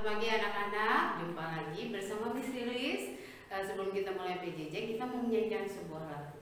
pagi anak-anak, jumpa lagi bersama Miss Lilis. Sebelum kita mulai PJJ, kita mau menyanyikan sebuah lagu.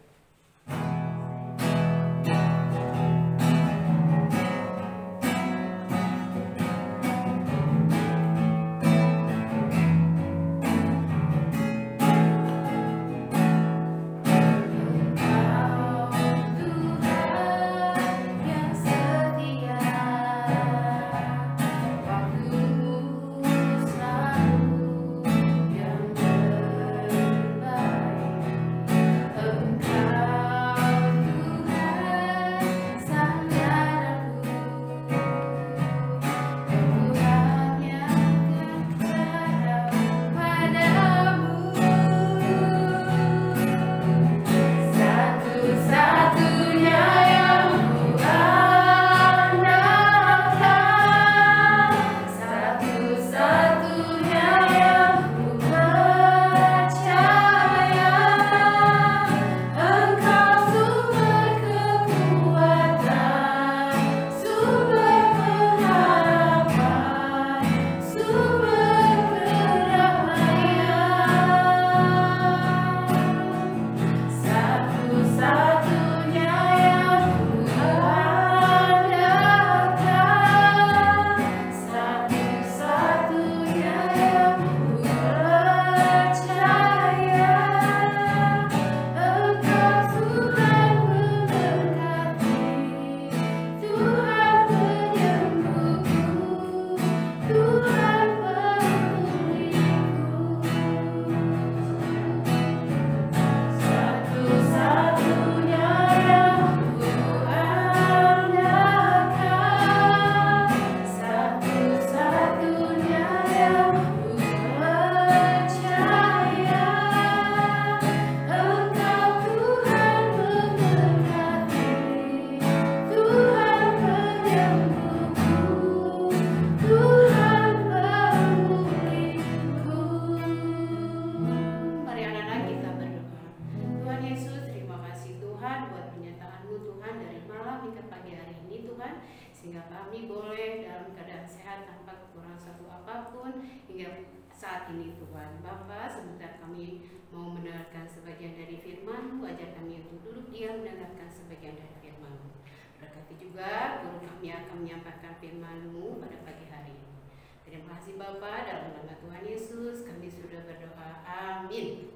Sehingga kami boleh dalam keadaan sehat tanpa kekurangan satu apapun hingga saat ini Tuhan. Bapa, sebentar kami mau mendengarkan sebagian dari firman-Mu, ajar kami untuk duduk diam mendengarkan sebagian dari firman-Mu. Berkati juga guru kami akan menyampaikan firman-Mu pada pagi hari ini. Terima kasih Bapa, dalam nama Tuhan Yesus kami sudah berdoa. Amin.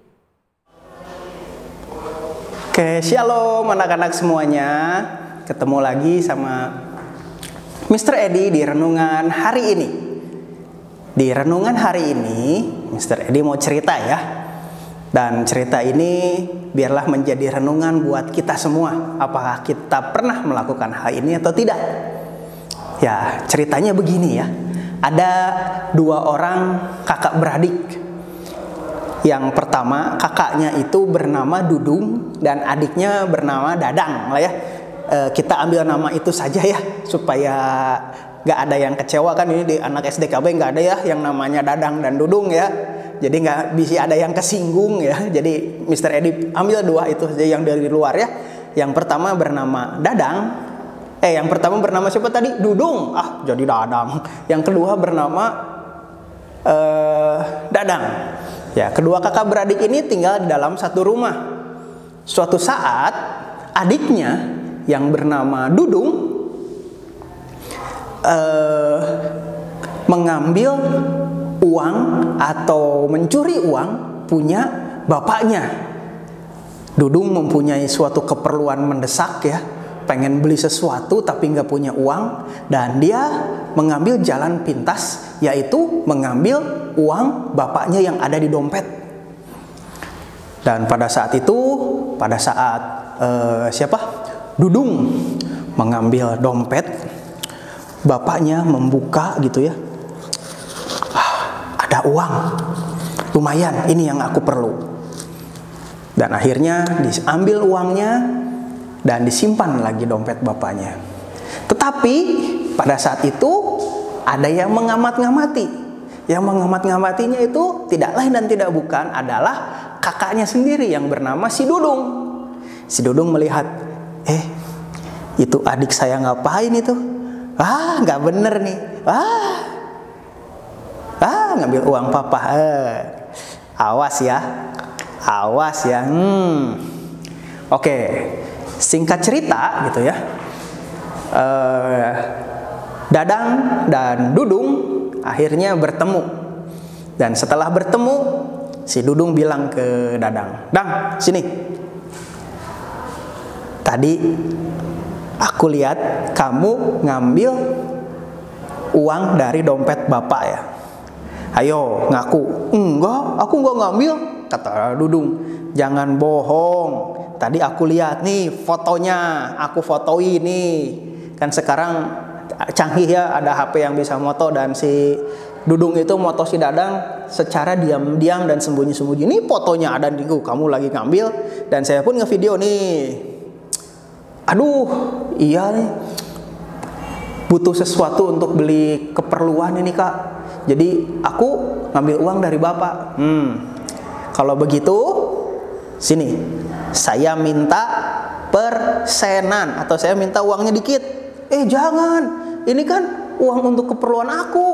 Oke, shalom anak-anak semuanya. Ketemu lagi sama Mr. Edi di renungan hari ini. Di renungan hari ini, Mr. Edi mau cerita ya. Dan cerita ini biarlah menjadi renungan buat kita semua. Apakah kita pernah melakukan hal ini atau tidak? Ya, ceritanya begini ya. Ada dua orang kakak beradik. Yang pertama, kakaknya itu bernama Dudung dan adiknya bernama Dadang lah ya. Kita ambil nama itu saja ya, supaya gak ada yang kecewa kan. Ini di anak SDKB gak ada ya yang namanya Dadang dan Dudung ya. Jadi gak bisa ada yang kesinggung ya. Jadi Mr. Edi ambil dua itu saja yang dari luar ya. Yang pertama bernama Dadang. Yang pertama bernama siapa tadi? Dudung. Jadi Dadang. Yang kedua bernama Dadang. Ya, kedua kakak beradik ini tinggal di dalam satu rumah. Suatu saat adiknya yang bernama Dudung mengambil uang atau mencuri uang punya bapaknya. Dudung mempunyai suatu keperluan mendesak ya, pengen beli sesuatu tapi nggak punya uang, dan dia mengambil jalan pintas, yaitu mengambil uang bapaknya yang ada di dompet. Dan pada saat itu, pada saat Dudung mengambil dompet, bapaknya membuka gitu ya. Ada uang, lumayan, ini yang aku perlu. Dan akhirnya diambil uangnya dan disimpan lagi dompet bapaknya. Tetapi pada saat itu ada yang mengamat-ngamati. Yang mengamat-ngamatinya itu tidak lain dan tidak bukan adalah kakaknya sendiri yang bernama si Dudung. Si Dudung melihat, itu adik saya ngapain itu? Nggak bener nih. ngambil uang papa. Awas ya, awas ya. Oke, singkat cerita gitu ya. Dadang dan Dudung akhirnya bertemu. Dan setelah bertemu, si Dudung bilang ke Dadang, "Dang, sini. Tadi aku lihat kamu ngambil uang dari dompet bapak ya. Ayo ngaku." "Enggak, aku enggak ngambil," kata Dudung. "Jangan bohong. Tadi aku lihat nih fotonya, aku fotoin nih. Kan sekarang canggih ya, ada HP yang bisa moto." Dan si Dudung itu moto si Dadang secara diam-diam dan sembunyi-sembunyi. "Ini fotonya ada di gua, kamu lagi ngambil dan saya pun ngevideo nih. Aduh, iya nih. Butuh sesuatu untuk beli keperluan ini, Kak. Jadi aku ngambil uang dari bapak." Kalau begitu, sini. Saya minta persenan atau saya minta uangnya dikit." "Jangan. Ini kan uang untuk keperluan aku."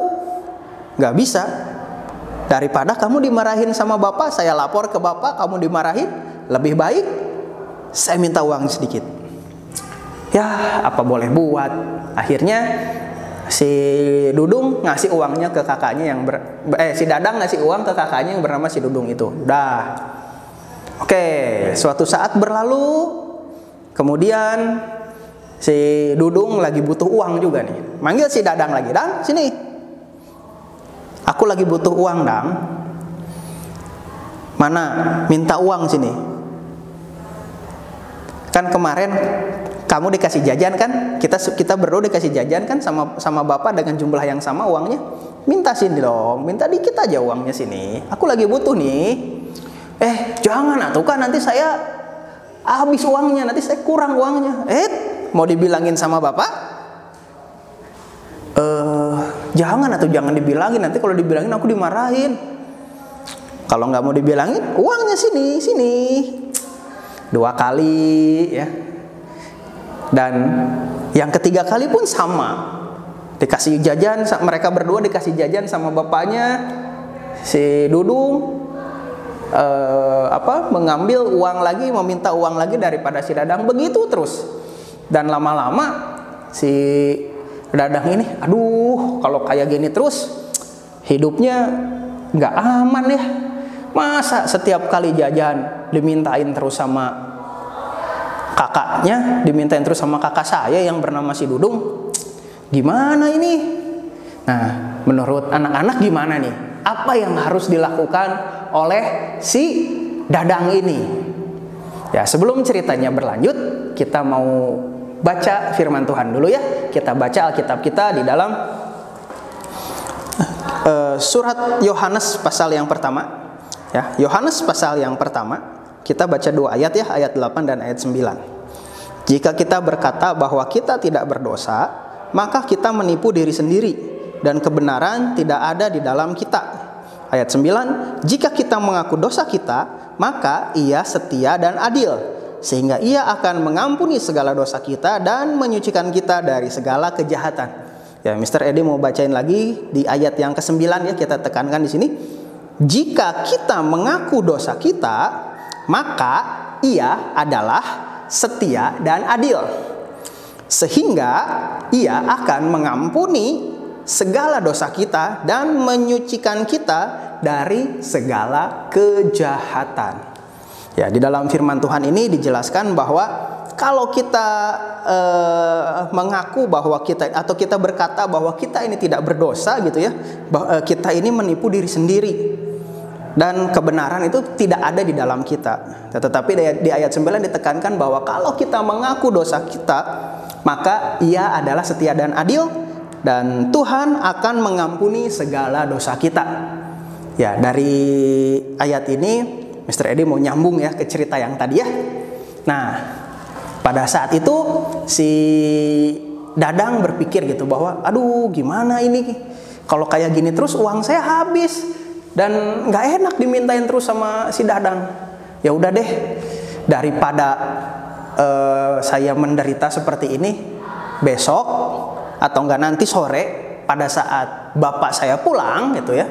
"Nggak bisa. Daripada kamu dimarahin sama bapak, saya lapor ke bapak, kamu dimarahin. Lebih baik saya minta uang sedikit." Ya, apa boleh buat. Akhirnya si Dudung ngasih uangnya ke kakaknya yang si Dadang ngasih uang ke kakaknya yang bernama si Dudung itu. Udah. Oke, suatu saat berlalu, kemudian si Dudung lagi butuh uang juga nih. Manggil si Dadang lagi, "Dang, sini. Aku lagi butuh uang, Dang. Mana? Minta uang sini. Kan kemarin kamu dikasih jajan kan? Kita berdua dikasih jajan kan sama bapak dengan jumlah yang sama uangnya. Minta sini dong, minta dikit aja uangnya sini. Aku lagi butuh nih." "Jangan atuh kan, nanti saya habis uangnya, nanti saya kurang uangnya." Mau dibilangin sama bapak? Jangan atau jangan dibilangin, nanti kalau dibilangin aku dimarahin." "Kalau nggak mau dibilangin, uangnya sini. 2 kali ya. Dan yang ketiga kali pun sama. Dikasih jajan, mereka berdua dikasih jajan sama bapaknya. Si Dudung mengambil uang lagi, meminta uang lagi daripada si Dadang. Begitu terus. Dan lama-lama si Dadang ini, aduh, kalau kayak gini terus hidupnya nggak aman ya. Masa setiap kali jajan dimintain terus sama kakaknya, dimintain terus sama kakak saya yang bernama si Dudung. Gimana ini?" Nah, menurut anak-anak gimana nih? Apa yang harus dilakukan oleh si Dadang ini? Ya, sebelum ceritanya berlanjut, kita mau baca firman Tuhan dulu ya. Kita baca Alkitab kita di dalam surat Yohanes pasal yang pertama. Ya, Yohanes pasal yang pertama. Kita baca 2 ayat ya, ayat 8 dan ayat 9. "Jika kita berkata bahwa kita tidak berdosa, maka kita menipu diri sendiri dan kebenaran tidak ada di dalam kita." Ayat 9, "Jika kita mengaku dosa kita, maka Ia setia dan adil, sehingga Ia akan mengampuni segala dosa kita dan menyucikan kita dari segala kejahatan." Ya, Mr. Edi mau bacain lagi di ayat yang ke-9 ya, kita tekankan di sini. "Jika kita mengaku dosa kita, maka Ia adalah setia dan adil, sehingga Ia akan mengampuni segala dosa kita dan menyucikan kita dari segala kejahatan." Ya, di dalam firman Tuhan ini dijelaskan bahwa kalau kita mengaku bahwa kita atau kita berkata bahwa kita ini tidak berdosa gitu ya, kita ini menipu diri sendiri dan kebenaran itu tidak ada di dalam kita. Tetapi di ayat 9 ditekankan bahwa kalau kita mengaku dosa kita, maka Ia adalah setia dan adil dan Tuhan akan mengampuni segala dosa kita. Ya, dari ayat ini Mr. Edi mau nyambung ya ke cerita yang tadi ya. Nah, pada saat itu si Dadang berpikir gitu bahwa aduh gimana ini, kalau kayak gini terus uang saya habis dan nggak enak dimintain terus sama si Dadang. Ya udah deh, daripada saya menderita seperti ini, besok atau enggak nanti sore pada saat bapak saya pulang gitu ya,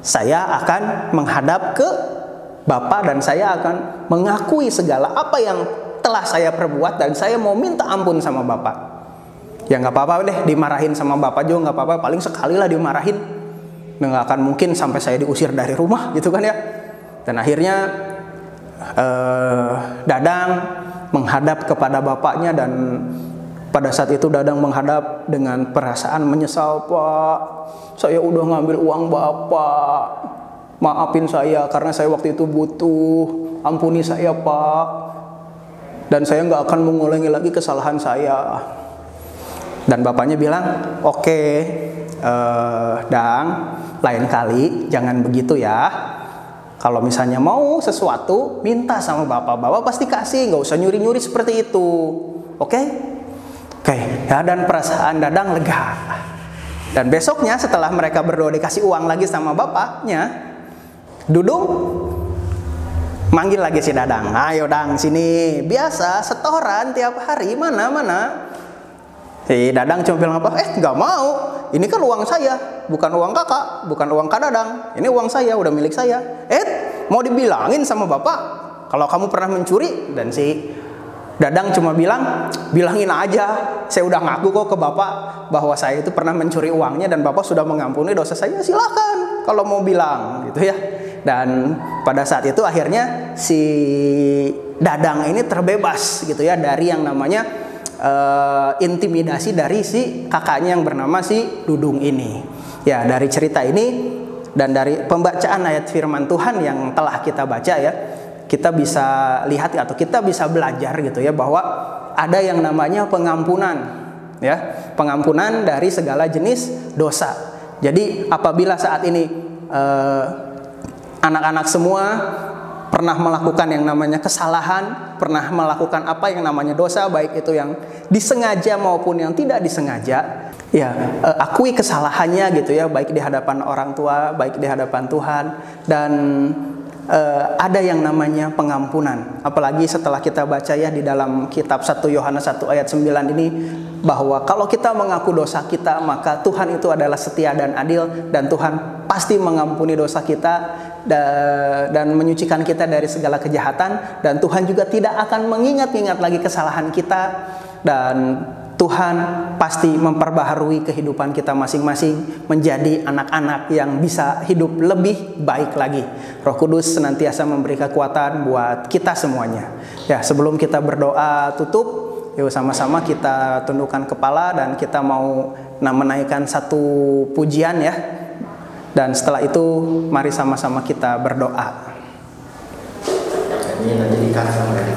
saya akan menghadap ke Bapa dan saya akan mengakui segala apa yang telah saya perbuat dan saya mau minta ampun sama Bapa. Ya nggak apa-apa deh, dimarahin sama Bapa juga nggak apa-apa, paling sekali lah dimarahin. Nggak akan mungkin sampai saya diusir dari rumah gitu kan ya. Dan akhirnya Dadang menghadap kepada bapaknya, dan pada saat itu Dadang menghadap dengan perasaan menyesal. Pak, saya udah ngambil uang Bapak, maafin saya karena saya waktu itu butuh, ampuni saya Pak, dan saya nggak akan mengulangi lagi kesalahan saya. Dan bapaknya bilang, oke, Dang, lain kali jangan begitu ya. Kalau misalnya mau sesuatu, minta sama Bapak, Bapak pasti kasih, nggak usah nyuri-nyuri seperti itu. Oke? Oke, ya, dan perasaan Dadang lega. Dan besoknya setelah mereka berdua dikasih uang lagi sama bapaknya, Dudung manggil lagi si Dadang. Ayo Dang, sini. Biasa setoran tiap hari, mana. Si Dadang cuma bilang apa? Nggak mau. Ini kan uang saya, bukan uang kakak, bukan uang Kak Dadang. Ini uang saya, udah milik saya. Mau dibilangin sama Bapak kalau kamu pernah mencuri? Dan si Dadang cuma bilang, bilangin aja, saya udah ngaku kok ke Bapak bahwa saya itu pernah mencuri uangnya dan Bapak sudah mengampuni dosa saya, silakan kalau mau bilang gitu ya. Dan pada saat itu akhirnya si Dadang ini terbebas gitu ya dari yang namanya intimidasi dari si kakaknya yang bernama si Dudung ini. Ya, dari cerita ini dan dari pembacaan ayat firman Tuhan yang telah kita baca ya, kita bisa lihat atau kita bisa belajar gitu ya bahwa ada yang namanya pengampunan ya, pengampunan dari segala jenis dosa. Jadi apabila saat ini anak-anak semua pernah melakukan yang namanya kesalahan, pernah melakukan apa yang namanya dosa, baik itu yang disengaja maupun yang tidak disengaja, ya akui kesalahannya gitu ya, baik di hadapan orang tua, baik di hadapan Tuhan, dan ada yang namanya pengampunan. Apalagi setelah kita baca ya di dalam kitab 1 Yohanes 1 ayat 9 ini, bahwa kalau kita mengaku dosa kita, maka Tuhan itu adalah setia dan adil, dan Tuhan pasti mengampuni dosa kita dan menyucikan kita dari segala kejahatan, dan Tuhan juga tidak akan mengingat-ingat lagi kesalahan kita, dan Tuhan pasti memperbaharui kehidupan kita masing-masing menjadi anak-anak yang bisa hidup lebih baik lagi. Roh Kudus senantiasa memberi kekuatan buat kita semuanya. Ya, sebelum kita berdoa tutup, yuk sama-sama kita tundukkan kepala dan kita mau menaikkan satu pujian ya. Dan setelah itu mari sama-sama kita berdoa. Ini nanti dikasih mereka.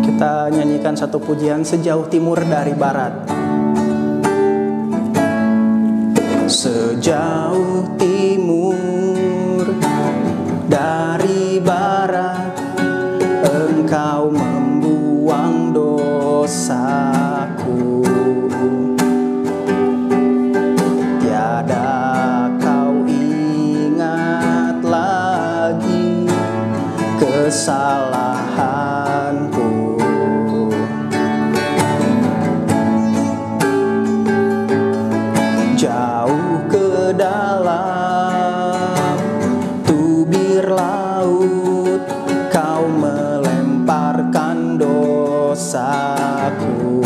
Kita nyanyikan satu pujian, sejauh timur dari barat. Sejauh timur dari barat, Engkau membuang dosaku. Tiada kau ingat lagi kesalahanku. Jauh ke dalam tubir laut, kau melemparkan dosaku.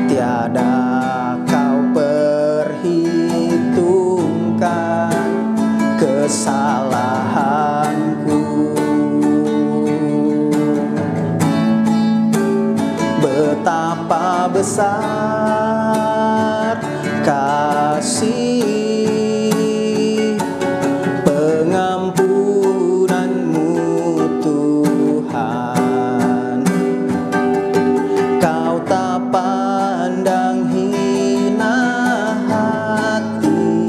Tiada kau perhitungkan kesalahanku. Betapa besar kasih pengampunanmu Tuhan. Kau tak pandang hina hati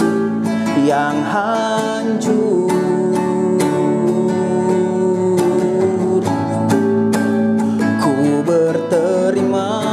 yang hancur. Ku berterima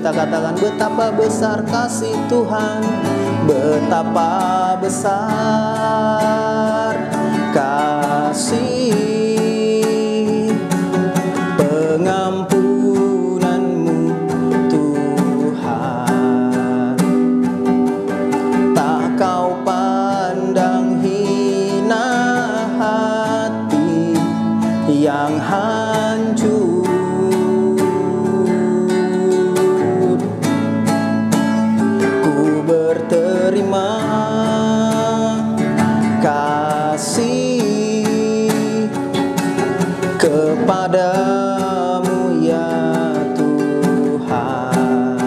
kita katakan betapa besar kasih Tuhan, betapa besar kasih pengampunanmu Tuhan. Tak kau pandang hina hati yang hancur. Ku berterima kasih kepadamu ya Tuhan.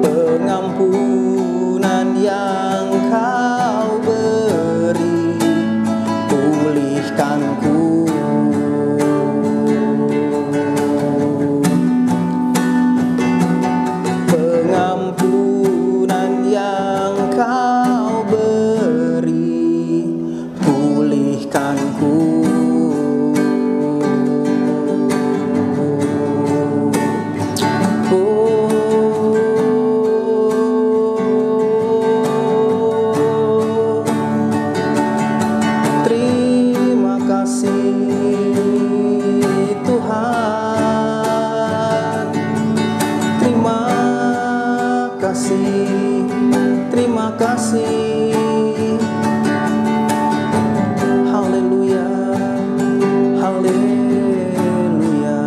Pengampunan yang kau beri pulihkanku. Pengampunan yang kau beri pulihkanku. Terima kasih Tuhan, terima kasih, terima kasih. Haleluya, haleluya.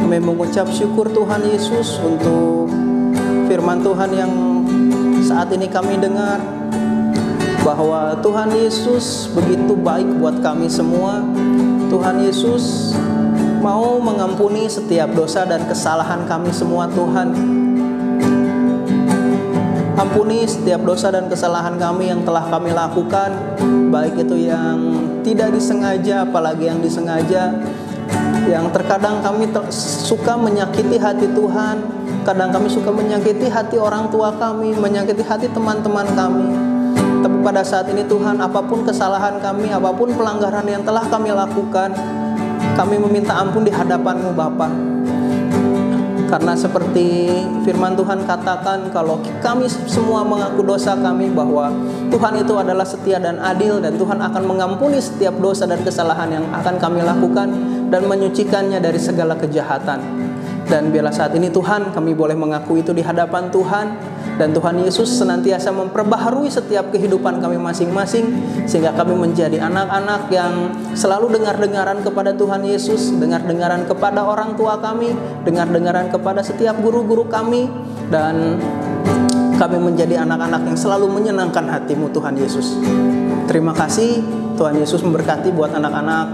Kami mengucap syukur Tuhan Yesus untuk firman Tuhan yang saat ini kami dengar, bahwa Tuhan Yesus begitu baik buat kami semua. Tuhan Yesus mau mengampuni setiap dosa dan kesalahan kami semua. Tuhan, ampuni setiap dosa dan kesalahan kami yang telah kami lakukan, baik itu yang tidak disengaja apalagi yang disengaja, yang terkadang kami suka menyakiti hati Tuhan, kadang kami suka menyakiti hati orang tua kami, menyakiti hati teman-teman kami. Tapi pada saat ini Tuhan, apapun kesalahan kami, apapun pelanggaran yang telah kami lakukan, kami meminta ampun di hadapan-Mu Bapa. Karena seperti firman Tuhan katakan, kalau kami semua mengaku dosa kami, bahwa Tuhan itu adalah setia dan adil, dan Tuhan akan mengampuni setiap dosa dan kesalahan yang akan kami lakukan dan menyucikannya dari segala kejahatan. Dan biarlah saat ini Tuhan, kami boleh mengaku itu di hadapan Tuhan, dan Tuhan Yesus senantiasa memperbaharui setiap kehidupan kami masing-masing, sehingga kami menjadi anak-anak yang selalu dengar-dengaran kepada Tuhan Yesus, dengar-dengaran kepada orang tua kami, dengar-dengaran kepada setiap guru-guru kami, dan kami menjadi anak-anak yang selalu menyenangkan hati-Mu Tuhan Yesus. Terima kasih, Tuhan Yesus memberkati buat anak-anak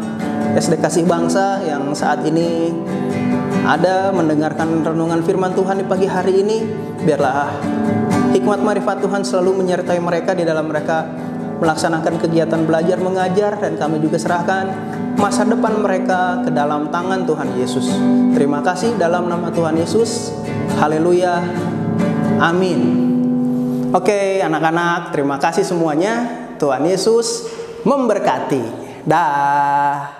SD Kasih Bangsa yang saat ini ada mendengarkan renungan firman Tuhan di pagi hari ini. Biarlah hikmat marifat Tuhan selalu menyertai mereka di dalam mereka melaksanakan kegiatan belajar mengajar, dan kami juga serahkan masa depan mereka ke dalam tangan Tuhan Yesus. Terima kasih dalam nama Tuhan Yesus. Haleluya. Amin. Oke, anak-anak, terima kasih semuanya. Tuhan Yesus memberkati. Dah.